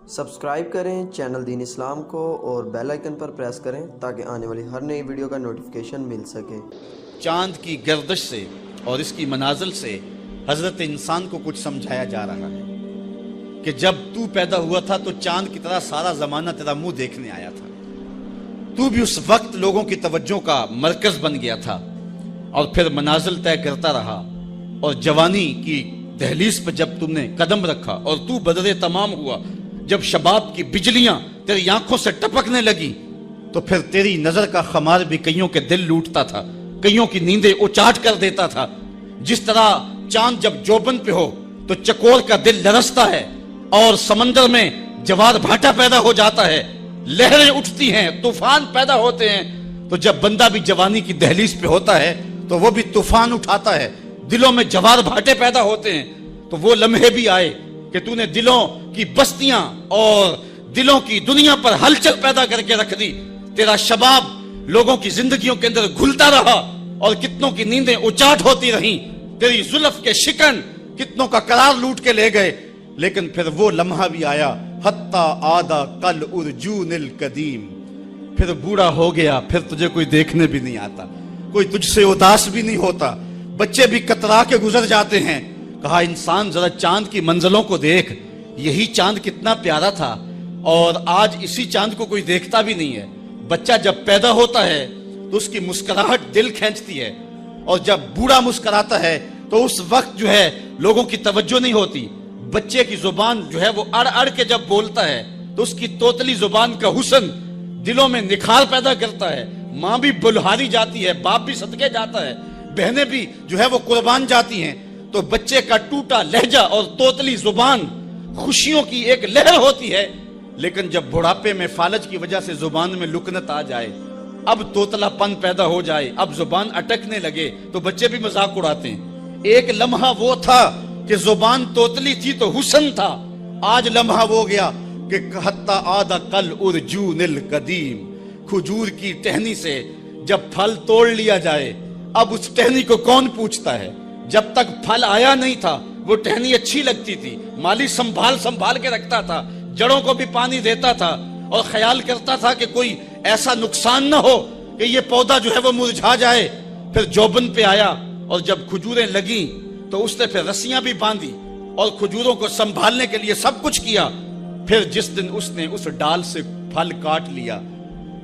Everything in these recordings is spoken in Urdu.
سبسکرائب کریں چینل دین اسلام کو اور بیل آئیکن پر پریس کریں تاکہ آنے والی ہر نئی ویڈیو کا نوٹیفیکیشن مل سکے۔ چاند کی گردش سے اور اس کی منازل سے حضرت انسان کو کچھ سمجھایا جا رہا ہے کہ جب تو پیدا ہوا تھا تو چاند کی طرح سارا زمانہ تیرا منہ دیکھنے آیا تھا، تو بھی اس وقت لوگوں کی توجہ کا مرکز بن گیا تھا اور پھر منازل طے کرتا رہا، اور جوانی کی دہلیز پہ جب تم نے قدم رکھا اور تو بدر تمام ہوا، جب شباب کی بجلیاں تیری آنکھوں سے ٹپکنے لگی تو پھر تیری نظر کا خمار بھی کئیوں کے دل لوٹتا تھا، کئیوں کی نیندیں اچاٹ کر دیتا تھا۔ جس طرح چاند جب جوبن پہ ہو تو چکور کا دل لرزتا ہے اور سمندر میں جوار بھاٹا پیدا ہو جاتا ہے، لہریں اٹھتی ہیں، طوفان پیدا ہوتے ہیں، تو جب بندہ بھی جوانی کی دہلیز پہ ہوتا ہے تو وہ بھی طوفان اٹھاتا ہے، دلوں میں جوار بھاٹے پیدا ہوتے ہیں۔ تو وہ لمحے بھی آئے کہ تو نے دلوں کی بستیاں اور دلوں کی دنیا پر ہلچل پیدا کر کے رکھ دی۔ تیرا شباب لوگوں کی زندگیوں کے اندر گھلتا رہا اور کتنوں کی نیندیں اچاٹ ہوتی رہیں، تیری زلف کے شکن کتنوں کا قرار لوٹ کے لے گئے۔ لیکن پھر وہ لمحہ بھی آیا، حتی آدھا کل ارجون القدیم، پھر بوڑھا ہو گیا، پھر تجھے کوئی دیکھنے بھی نہیں آتا، کوئی تجھ سے اداس بھی نہیں ہوتا، بچے بھی کترا کے گزر جاتے ہیں۔ کہا انسان ذرا چاند کی منزلوں کو دیکھ، یہی چاند کتنا پیارا تھا اور آج اسی چاند کو کوئی دیکھتا بھی نہیں ہے۔ بچہ جب پیدا ہوتا ہے تو اس کی مسکراہٹ دل کھینچتی ہے، اور جب بوڑھا مسکراتا ہے تو اس وقت جو ہے لوگوں کی توجہ نہیں ہوتی۔ بچے کی زبان جو ہے وہ اڑ اڑ کے جب بولتا ہے تو اس کی توتلی زبان کا حسن دلوں میں نکھار پیدا کرتا ہے۔ ماں بھی بلہاری جاتی ہے، باپ بھی صدقے جاتا ہے، بہنیں بھی جو ہے وہ قربان جاتی ہیں۔ تو بچے کا ٹوٹا لہجہ اور توتلی زبان خوشیوں کی ایک لہر ہوتی ہے، لیکن جب بڑھاپے میں فالج کی وجہ سے زبان میں لکنت آ جائے، اب توتلا پن پیدا ہو جائے، اب زبان اٹکنے لگے تو بچے بھی مذاق اڑاتے ہیں۔ ایک لمحہ وہ تھا کہ زبان توتلی تھی تو حسن تھا، آج لمحہ وہ گیا کہ حتی آدھا کل ارجون القدیم، کھجور کی ٹہنی سے جب پھل توڑ لیا جائے اب اس ٹہنی کو کون پوچھتا ہے؟ جب تک پھل آیا نہیں تھا وہ ٹہنی اچھی لگتی تھی، مالی سنبھال کے رکھتا تھا، جڑوں کو بھی پانی دیتا تھا اور خیال کرتا تھا کہ کوئی ایسا نقصان نہ ہو کہ یہ پودا جو ہے وہ مرجھا جائے۔ پھر جوبن پہ آیا اور جب کھجوریں لگیں تو اس نے پھر رسیاں بھی باندھی اور کھجوروں کو سنبھالنے کے لیے سب کچھ کیا۔ پھر جس دن اس نے اس ڈال سے پھل کاٹ لیا،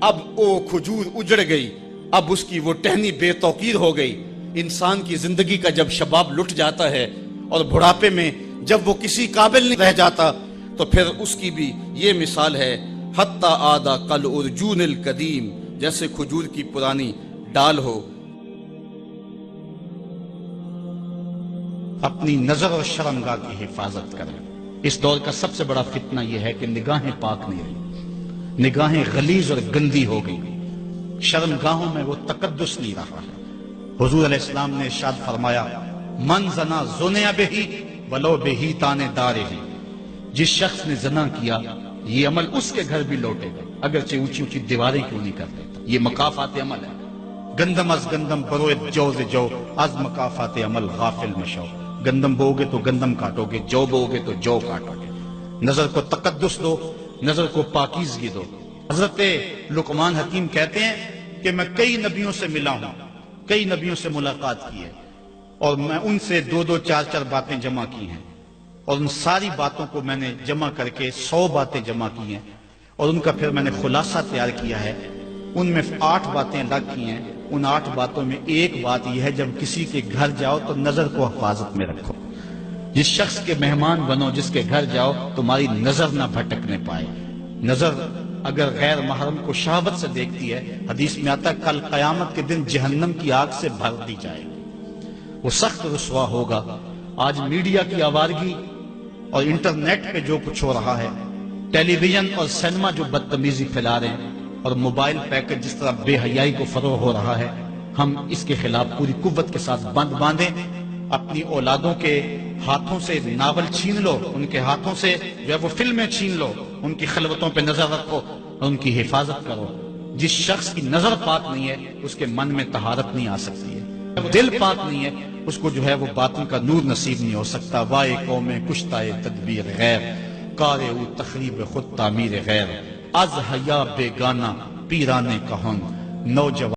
اب وہ کھجور اجڑ گئی، اب اس کی وہ ٹہنی بے توقیر ہو گئی۔ انسان کی زندگی کا جب شباب لٹ جاتا ہے اور بڑھاپے میں جب وہ کسی قابل نہیں رہ جاتا تو پھر اس کی بھی یہ مثال ہے، حتی آدھا کل ارجون القدیم، جیسے کھجور کی پرانی ڈال ہو۔ اپنی نظر اور شرمگاہ کی حفاظت کریں۔ اس دور کا سب سے بڑا فتنہ یہ ہے کہ نگاہیں پاک نہیں رہی، نگاہیں غلیظ اور گندی ہو گئی، شرمگاہوں میں وہ تقدس نہیں رہا ہے۔ حضور علیہ السلام نے ارشاد فرمایا، من زنا زنیا بہی ولو بہی تانے دارے ہی، جس شخص نے زنا کیا یہ عمل اس کے گھر بھی لوٹے گا اگرچہ اونچی اونچی دیواریں کیوں نہیں کرتے۔ یہ مکافات عمل ہے۔ گندم از گندم بروئت جو ز جو، از مکافات عمل غافل مشو۔ گندم بو گے تو گندم کاٹو گے، جو بو گے تو جو کاٹو گے۔ نظر کو تقدس دو، نظر کو پاکیزگی دو۔ حضرت لقمان حکیم کہتے ہیں کہ میں کئی نبیوں سے ملا ہوں، کئی نبیوں سے ملاقات کی ہے، اور میں ان سے دو چار باتیں جمع کی ہیں، اور ان ساری باتوں کو میں نے جمع کر کے 100 باتیں جمع کی ہیں، اور ان کا پھر میں نے خلاصہ تیار کیا ہے۔ ان میں 8 باتیں الگ کی ہیں۔ ان 8 باتوں میں ایک بات یہ ہے، جب کسی کے گھر جاؤ تو نظر کو حفاظت میں رکھو۔ جس شخص کے مہمان بنو، جس کے گھر جاؤ، تمہاری نظر نہ بھٹکنے پائے۔ نظر اگر غیر محرم کو شہوت سے دیکھتی ہے، حدیث میں آتا ہے کل قیامت کے دن جہنم کی آگ سے بھر دی جائے گی، وہ سخت رسوا ہوگا۔ آج میڈیا کی آوارگی اور انٹرنیٹ پہ جو کچھ ہو رہا ہے، ٹیلی ویژن اور سینما جو بدتمیزی پھیلا رہے ہیں، اور موبائل پیکٹ جس طرح بے حیائی کو فروغ ہو رہا ہے، ہم اس کے خلاف پوری قوت کے ساتھ بند باندھیں۔ اپنی اولادوں کے ہاتھوں سے ناول چھین لو، ان کے ہاتھوں سے جو ہے وہ فلمیں چھین لو، ان کی خلوتوں پہ نظر رکھو اور ان کی حفاظت کرو۔ جس شخص کی نظر پاک نہیں ہے اس کے من میں طہارت نہیں آ سکتی ہے، دل پاک نہیں ہے اس کو جو ہے وہ باطن کا نور نصیب نہیں ہو سکتا۔ وائے قوم کشتائے تدبیر غیر، کار او تخریب خود تعمیر غیر، از حیا بیگانہ پیرانے کہن نوجوان